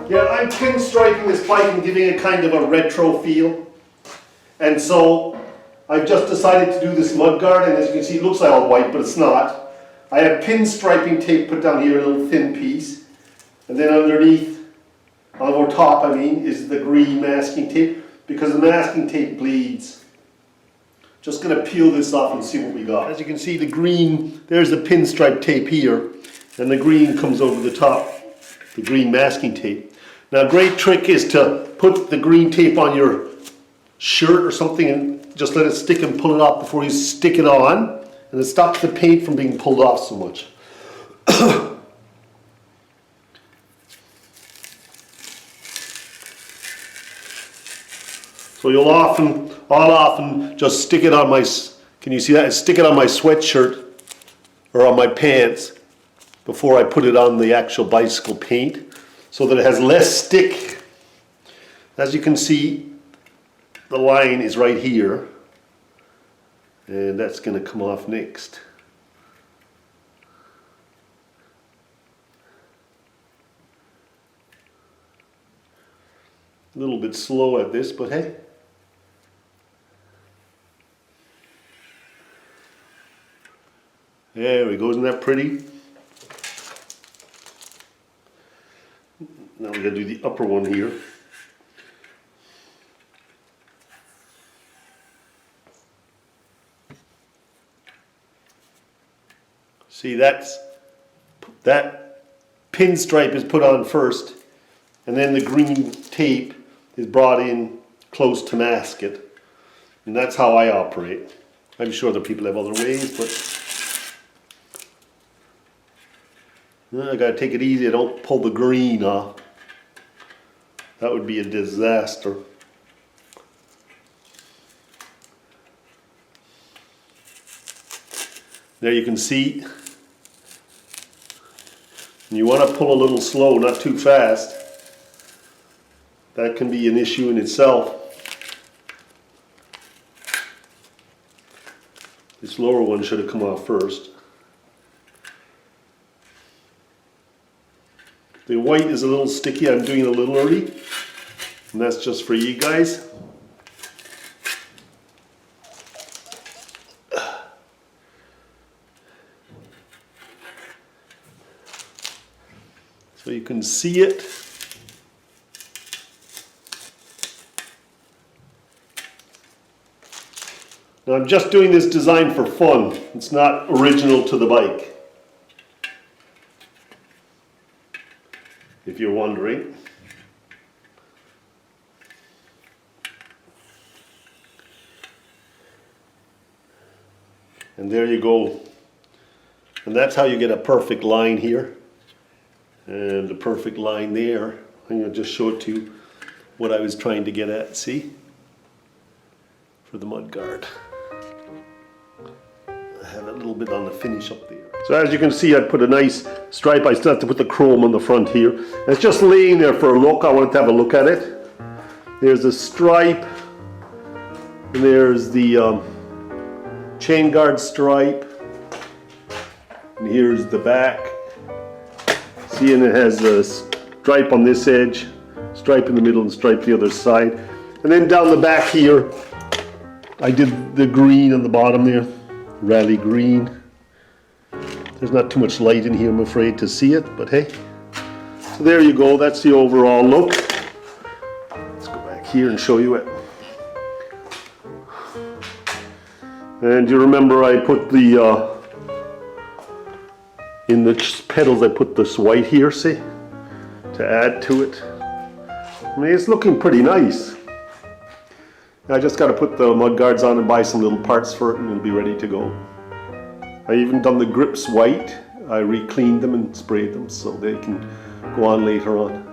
Yeah, I'm pinstriping this bike and giving it kind of a retro feel. And so I've just decided to do this mudguard, and as you can see it looks like all white, but it's not. I have pinstriping tape put down here, a little thin piece. And then underneath, on top I mean, is the green masking tape, because the masking tape bleeds. Just going to peel this off and see what we got. As you can see, the green, there's the pinstripe tape here, and the green comes over the top, the green masking tape. Now a great trick is to put the green tape on your shirt or something and just let it stick and pull it off before you stick it on, and it stops the paint from being pulled off so much. So I'll often just stick it on my, can you see that? Stick it on my sweatshirt or on my pants before I put it on the actual bicycle paint, so that it has less stick. As you can see, the line is right here, and that's going to come off next. A little bit slow at this, but hey. There we go, isn't that pretty? Now we gotta do the upper one here. See, that pinstripe is put on first, and then the green tape is brought in close to mask it. And that's how I operate. I'm sure other people have other ways, but I gotta take it easy. I don't pull the green off. That would be a disaster. There you can see. You want to pull a little slow, not too fast. That can be an issue in itself. This lower one should have come off first. The white is a little sticky. I'm doing it a little early, and that's just for you guys. So you can see it. Now I'm just doing this design for fun. It's not original to the bike, if you're wondering. And there you go. And that's how you get a perfect line here. And a perfect line there. I'm going to just show it to you what I was trying to get at, see? For the mudguard. I have a little bit on the finish up there. So as you can see, I put a nice stripe. I still have to put the chrome on the front here. And it's just laying there for a look. I wanted to have a look at it. There's a stripe. And there's the chain guard stripe. And here's the back. See, and it has a stripe on this edge, stripe in the middle, and stripe the other side. And then down the back here, I did the green on the bottom there, rally green. There's not too much light in here, I'm afraid, to see it, but hey. So there you go, that's the overall look. Let's go back here and show you it. And you remember I put the in the pedals, I put this white here, see, to add to it. I mean, it's looking pretty nice. I just got to put the mudguards on and buy some little parts for it, and it'll be ready to go. I even done the grips white. I re-cleaned them and sprayed them so they can go on later on.